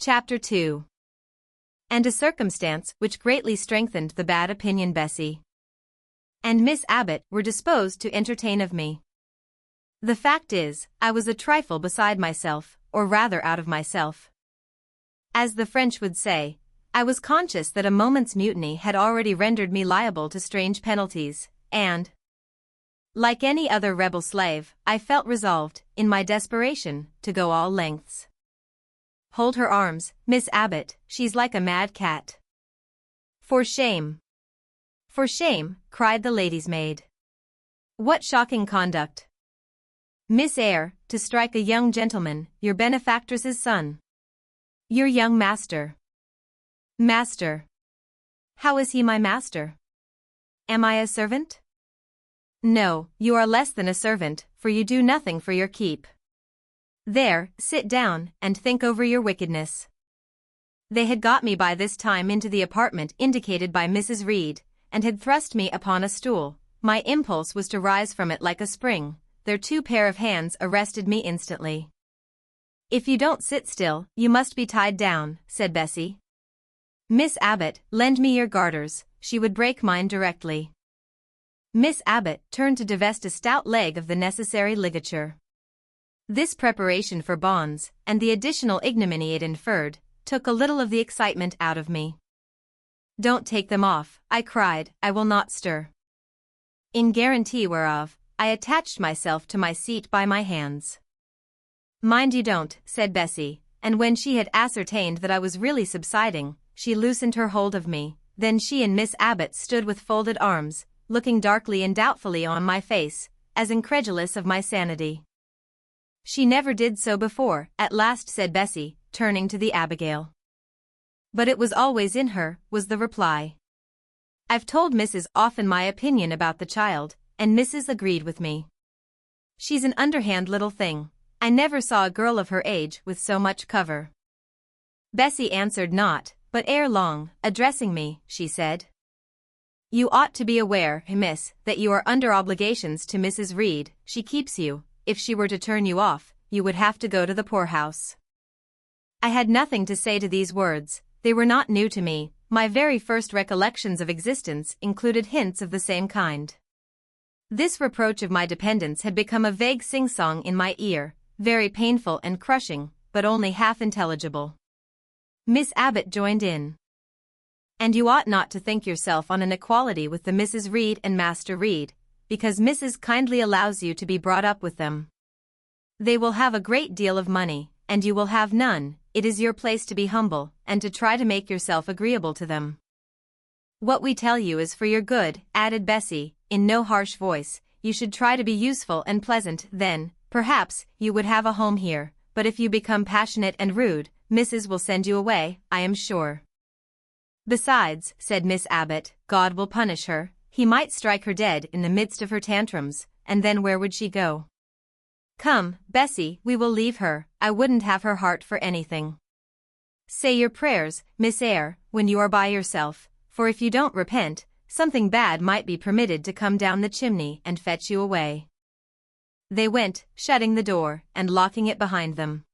Chapter 2. And a circumstance which greatly strengthened the bad opinion Bessie and Miss Abbott were disposed to entertain of me. The fact is, I was a trifle beside myself, or rather out of myself. As the French would say, I was conscious that a moment's mutiny had already rendered me liable to strange penalties, and, like any other rebel slave, I felt resolved, in my desperation, to go all lengths. Hold her arms, Miss Abbott, she's like a mad cat. For shame! For shame, cried the lady's maid. What shocking conduct! Miss Eyre, to strike a young gentleman, your benefactress's son. Your young master. Master. How is he my master? Am I a servant? No, you are less than a servant, for you do nothing for your keep. There, sit down, and think over your wickedness. They had got me by this time into the apartment indicated by Mrs. Reed, and had thrust me upon a stool. My impulse was to rise from it like a spring. Their two pair of hands arrested me instantly. If you don't sit still, you must be tied down, said Bessie. Miss Abbott, lend me your garters, she would break mine directly. Miss Abbott turned to divest a stout leg of the necessary ligature. This preparation for bonds, and the additional ignominy it inferred, took a little of the excitement out of me. Don't take them off, I cried, I will not stir. In guarantee whereof, I attached myself to my seat by my hands. Mind you don't, said Bessie, and when she had ascertained that I was really subsiding, she loosened her hold of me. Then she and Miss Abbott stood with folded arms, looking darkly and doubtfully on my face, as incredulous of my sanity. She never did so before, at last said Bessie, turning to the Abigail. But it was always in her, was the reply. I've told Mrs. often my opinion about the child, and Mrs. agreed with me. She's an underhand little thing. I never saw a girl of her age with so much cover. Bessie answered not, but ere long, addressing me, she said, You ought to be aware, miss, that you are under obligations to Mrs. Reed. She keeps you. If she were to turn you off, you would have to go to the poorhouse. I had nothing to say to these words. They were not new to me. My very first recollections of existence included hints of the same kind. This reproach of my dependence had become a vague sing-song in my ear, very painful and crushing, but only half intelligible. Miss Abbott joined in. And you ought not to think yourself on an equality with the Mrs. Reed and Master Reed, because Mrs. kindly allows you to be brought up with them. They will have a great deal of money, and you will have none. It is your place to be humble, and to try to make yourself agreeable to them. What we tell you is for your good, added Bessie, in no harsh voice. You should try to be useful and pleasant, then, perhaps, you would have a home here, but if you become passionate and rude, Mrs. will send you away, I am sure. Besides, said Miss Abbott, God will punish her. He might strike her dead in the midst of her tantrums, and then where would she go? Come, Bessie, we will leave her. I wouldn't have her heart for anything. Say your prayers, Miss Eyre, when you are by yourself, for if you don't repent, something bad might be permitted to come down the chimney and fetch you away. They went, shutting the door, and locking it behind them.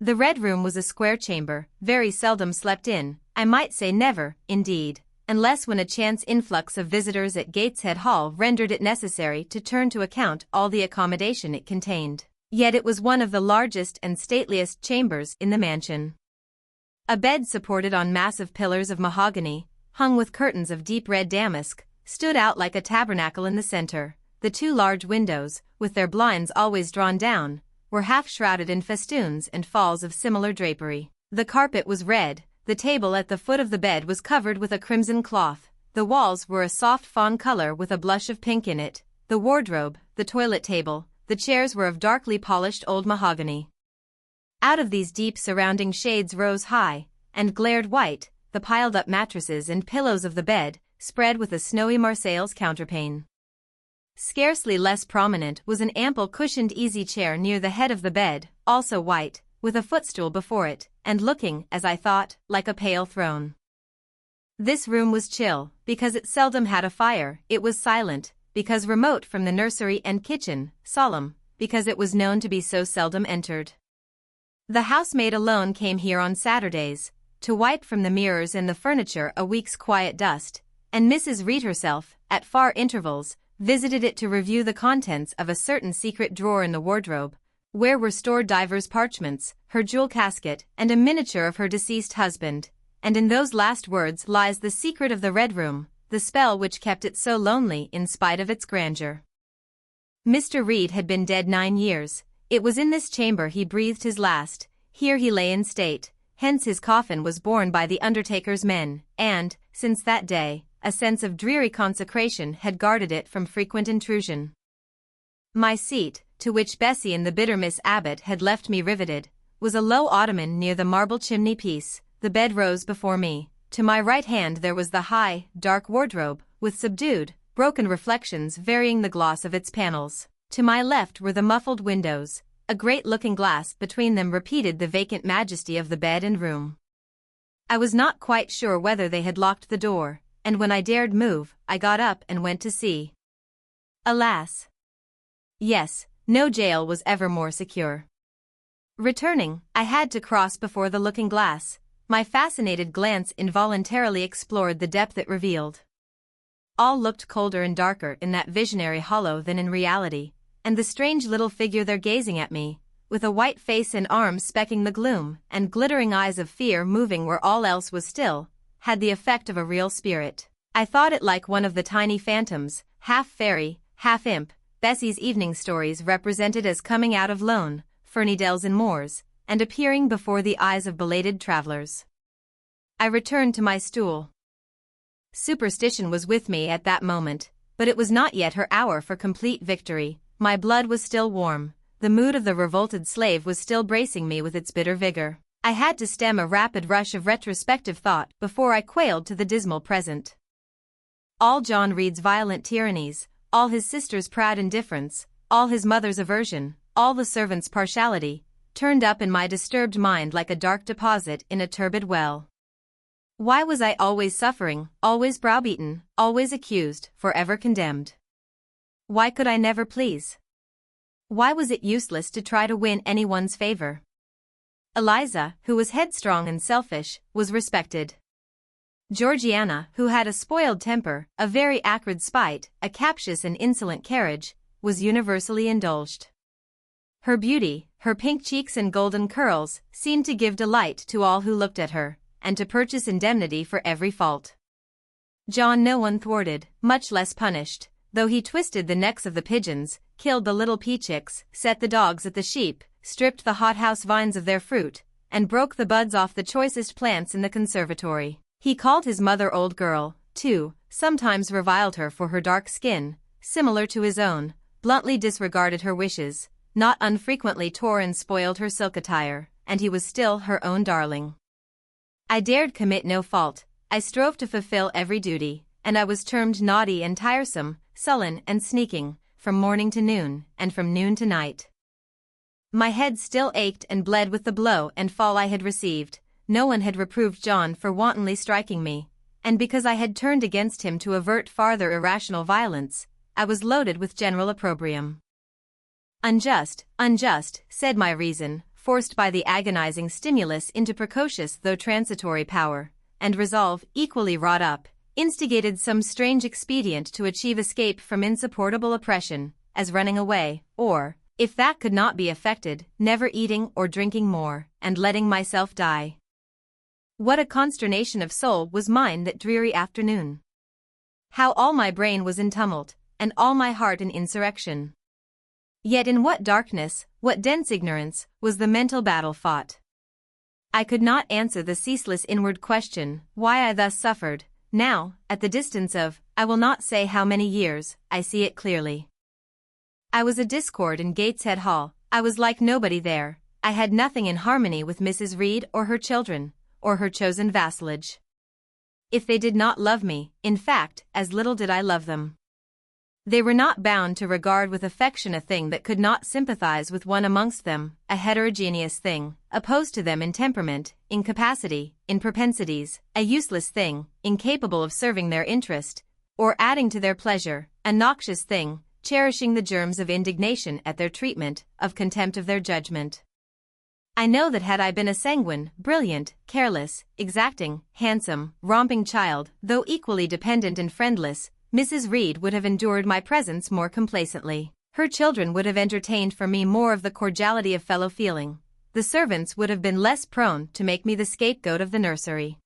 The Red Room was a square chamber, very seldom slept in, I might say never, indeed, unless when a chance influx of visitors at Gateshead Hall rendered it necessary to turn to account all the accommodation it contained. Yet it was one of the largest and stateliest chambers in the mansion. A bed supported on massive pillars of mahogany, hung with curtains of deep red damask, stood out like a tabernacle in the center. The two large windows, with their blinds always drawn down, were half shrouded in festoons and falls of similar drapery. The carpet was red. The table at the foot of the bed was covered with a crimson cloth. The walls were a soft fawn color with a blush of pink in it. The wardrobe, the toilet table, the chairs were of darkly polished old mahogany. Out of these deep surrounding shades rose high, and glared white, the piled-up mattresses and pillows of the bed, spread with a snowy Marseilles counterpane. Scarcely less prominent was an ample cushioned easy chair near the head of the bed, also white, with a footstool before it, and looking, as I thought, like a pale throne. This room was chill, because it seldom had a fire. It was silent, because remote from the nursery and kitchen, solemn, because it was known to be so seldom entered. The housemaid alone came here on Saturdays, to wipe from the mirrors and the furniture a week's quiet dust, and Mrs. Reed herself, at far intervals, visited it to review the contents of a certain secret drawer in the wardrobe, where were stored divers parchments, her jewel casket, and a miniature of her deceased husband, and in those last words lies the secret of the Red Room, the spell which kept it so lonely in spite of its grandeur. Mr. Reed had been dead 9 years. It was in this chamber he breathed his last, here he lay in state, hence his coffin was borne by the undertaker's men, and, since that day, a sense of dreary consecration had guarded it from frequent intrusion. My seat, to which Bessie and the bitter Miss Abbott had left me riveted, was a low ottoman near the marble chimney-piece. The bed rose before me. To my right hand there was the high, dark wardrobe, with subdued, broken reflections varying the gloss of its panels. To my left were the muffled windows. A great looking-glass between them repeated the vacant majesty of the bed and room. I was not quite sure whether they had locked the door, and when I dared move, I got up and went to see. Alas! Yes, no jail was ever more secure. Returning, I had to cross before the looking-glass. My fascinated glance involuntarily explored the depth it revealed. All looked colder and darker in that visionary hollow than in reality, and the strange little figure there gazing at me, with a white face and arms specking the gloom, and glittering eyes of fear moving where all else was still, had the effect of a real spirit. I thought it like one of the tiny phantoms, half fairy, half imp, Bessie's evening stories represented as coming out of lone, ferny dells and moors, and appearing before the eyes of belated travelers. I returned to my stool. Superstition was with me at that moment, but it was not yet her hour for complete victory. My blood was still warm, the mood of the revolted slave was still bracing me with its bitter vigor. I had to stem a rapid rush of retrospective thought before I quailed to the dismal present. All John Reed's violent tyrannies, all his sister's proud indifference, all his mother's aversion, all the servants' partiality, turned up in my disturbed mind like a dark deposit in a turbid well. Why was I always suffering, always browbeaten, always accused, forever condemned? Why could I never please? Why was it useless to try to win anyone's favor? Eliza, who was headstrong and selfish, was respected. Georgiana, who had a spoiled temper, a very acrid spite, a captious and insolent carriage, was universally indulged. Her beauty, her pink cheeks and golden curls, seemed to give delight to all who looked at her, and to purchase indemnity for every fault. John no one thwarted, much less punished, though he twisted the necks of the pigeons, killed the little pea-chicks, set the dogs at the sheep, stripped the hothouse vines of their fruit, and broke the buds off the choicest plants in the conservatory. He called his mother old girl, too, sometimes reviled her for her dark skin, similar to his own, bluntly disregarded her wishes, not unfrequently tore and spoiled her silk attire, and he was still her own darling. I dared commit no fault, I strove to fulfill every duty, and I was termed naughty and tiresome, sullen and sneaking, from morning to noon, and from noon to night. My head still ached and bled with the blow and fall I had received. No one had reproved John for wantonly striking me, and because I had turned against him to avert farther irrational violence, I was loaded with general opprobrium. Unjust, unjust, said my reason, forced by the agonizing stimulus into precocious though transitory power, and resolve, equally wrought up, instigated some strange expedient to achieve escape from insupportable oppression, as running away, or, if that could not be effected, never eating or drinking more, and letting myself die. What a consternation of soul was mine that dreary afternoon! How all my brain was in tumult, and all my heart in insurrection! Yet in what darkness, what dense ignorance, was the mental battle fought! I could not answer the ceaseless inward question, why I thus suffered. Now, at the distance of, I will not say how many years, I see it clearly. I was a discord in Gateshead Hall, I was like nobody there, I had nothing in harmony with Mrs. Reed or her children, or her chosen vassalage. If they did not love me, in fact, as little did I love them. They were not bound to regard with affection a thing that could not sympathize with one amongst them, a heterogeneous thing, opposed to them in temperament, in capacity, in propensities, a useless thing, incapable of serving their interest, or adding to their pleasure, a noxious thing, cherishing the germs of indignation at their treatment, of contempt of their judgment. I know that had I been a sanguine, brilliant, careless, exacting, handsome, romping child, though equally dependent and friendless, Mrs. Reed would have endured my presence more complacently. Her children would have entertained for me more of the cordiality of fellow feeling. The servants would have been less prone to make me the scapegoat of the nursery.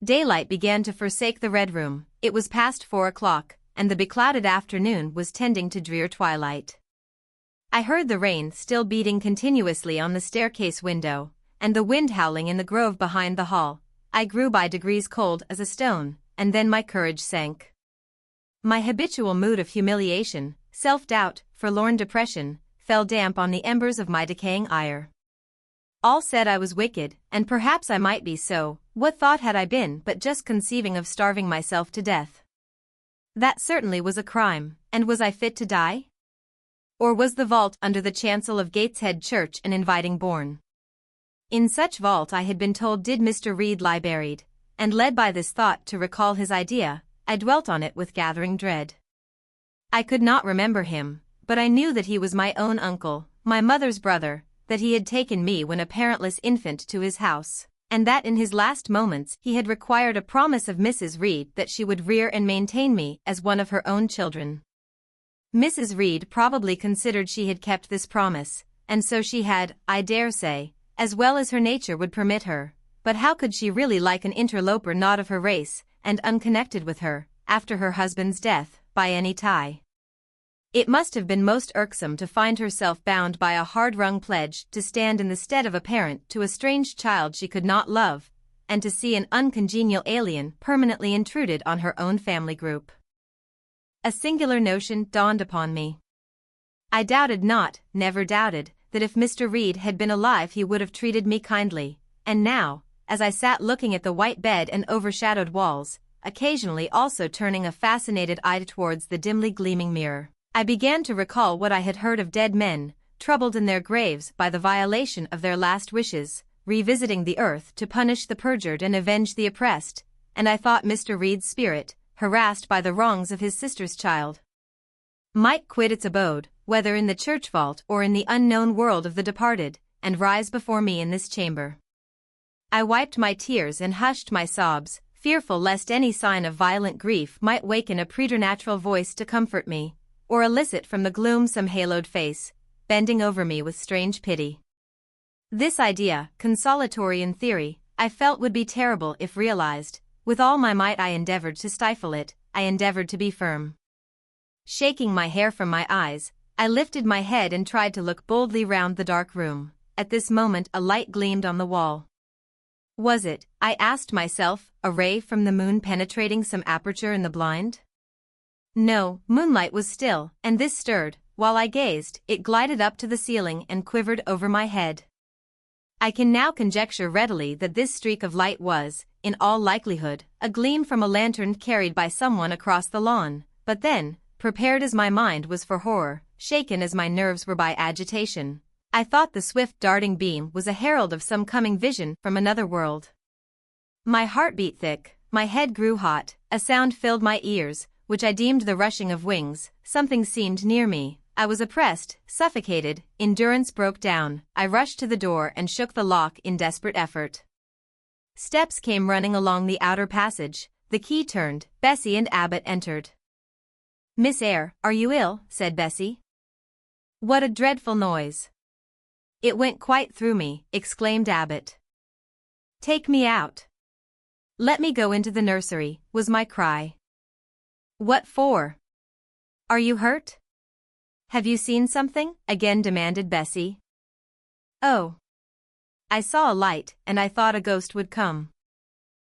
Daylight began to forsake the Red Room. It was past 4 o'clock, and the beclouded afternoon was tending to drear twilight. I heard the rain still beating continuously on the staircase window, and the wind howling in the grove behind the hall. I grew by degrees cold as a stone, and then my courage sank. My habitual mood of humiliation, self-doubt, forlorn depression, fell damp on the embers of my decaying ire. All said I was wicked, and perhaps I might be so. What thought had I been but just conceiving of starving myself to death? That certainly was a crime, and was I fit to die? Or was the vault under the chancel of Gateshead Church an inviting bourne? In such vault I had been told did Mr. Reed lie buried, and led by this thought to recall his idea, I dwelt on it with gathering dread. I could not remember him, but I knew that he was my own uncle, my mother's brother, that he had taken me when a parentless infant to his house, and that in his last moments he had required a promise of Mrs. Reed that she would rear and maintain me as one of her own children. Mrs. Reed probably considered she had kept this promise, and so she had, I dare say, as well as her nature would permit her, but how could she really like an interloper not of her race, and unconnected with her, after her husband's death, by any tie? It must have been most irksome to find herself bound by a hard-wrung pledge to stand in the stead of a parent to a strange child she could not love, and to see an uncongenial alien permanently intruded on her own family group. A singular notion dawned upon me. I doubted not, never doubted, that if Mr. Reed had been alive he would have treated me kindly, and now, as I sat looking at the white bed and overshadowed walls, occasionally also turning a fascinated eye towards the dimly gleaming mirror, I began to recall what I had heard of dead men, troubled in their graves by the violation of their last wishes, revisiting the earth to punish the perjured and avenge the oppressed, and I thought Mr. Reed's spirit, harassed by the wrongs of his sister's child, might quit its abode, whether in the church vault or in the unknown world of the departed, and rise before me in this chamber. I wiped my tears and hushed my sobs, fearful lest any sign of violent grief might waken a preternatural voice to comfort me, or elicit from the gloom some haloed face, bending over me with strange pity. This idea, consolatory in theory, I felt would be terrible if realized. With all my might I endeavored to stifle it, I endeavored to be firm. Shaking my hair from my eyes, I lifted my head and tried to look boldly round the dark room. At this moment a light gleamed on the wall. Was it, I asked myself, a ray from the moon penetrating some aperture in the blind? No, moonlight was still, and this stirred. While I gazed, it glided up to the ceiling and quivered over my head. I can now conjecture readily that this streak of light was, in all likelihood, a gleam from a lantern carried by someone across the lawn, but then, prepared as my mind was for horror, shaken as my nerves were by agitation, I thought the swift darting beam was a herald of some coming vision from another world. My heart beat thick, my head grew hot, a sound filled my ears, which I deemed the rushing of wings. Something seemed near me. I was oppressed, suffocated, endurance broke down. I rushed to the door and shook the lock in desperate effort. Steps came running along the outer passage, the key turned, Bessie and Abbott entered. "Miss Eyre, are you ill?" said Bessie. "What a dreadful noise!" "It went quite through me," exclaimed Abbott. "Take me out." "Let me go into the nursery," was my cry. "What for? Are you hurt? Have you seen something?" again demanded Bessie. "Oh. I saw a light, and I thought a ghost would come."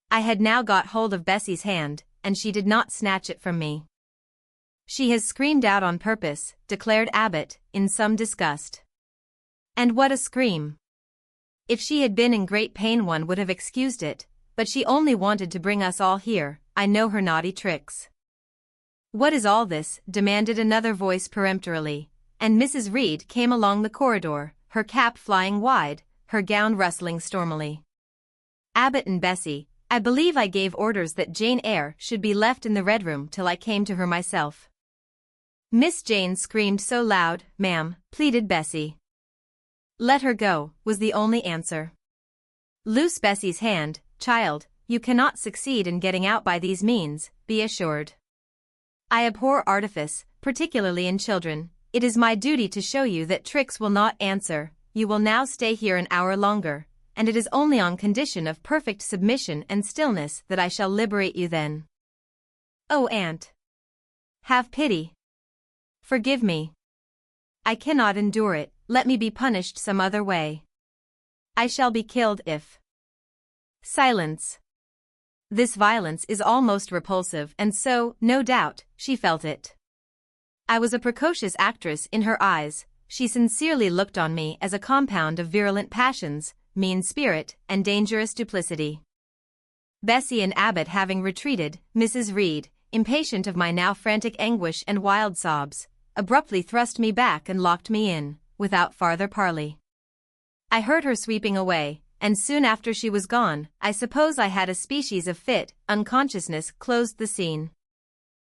I had now got hold of Bessie's hand, and she did not snatch it from me. "She has screamed out on purpose," declared Abbott, in some disgust. "And what a scream! If she had been in great pain one would have excused it, but she only wanted to bring us all here. I know her naughty tricks." "What is all this?" demanded another voice peremptorily, and Mrs. Reed came along the corridor, her cap flying wide, her gown rustling stormily. "Abbott and Bessie, I believe I gave orders that Jane Eyre should be left in the Red Room till I came to her myself." "Miss Jane screamed so loud, ma'am," pleaded Bessie. Let her go, was the only answer. Loose Bessie's hand. Child, you cannot succeed in getting out by these means, be assured. I abhor artifice, particularly in children. It is my duty to show you that tricks will not answer. You will now stay here an hour longer, and it is only on condition of perfect submission and stillness that I shall liberate you then. Oh, aunt! Have pity. Forgive me. I cannot endure it, let me be punished some other way. I shall be killed if... Silence. This violence is almost repulsive, and so, no doubt, she felt it. I was a precocious actress in her eyes. She sincerely looked on me as a compound of virulent passions, mean spirit, and dangerous duplicity. Bessie and Abbott having retreated, Mrs. Reed, impatient of my now frantic anguish and wild sobs, abruptly thrust me back and locked me in, without farther parley. I heard her sweeping away, and soon after she was gone, I suppose I had a species of fit, unconsciousness closed the scene.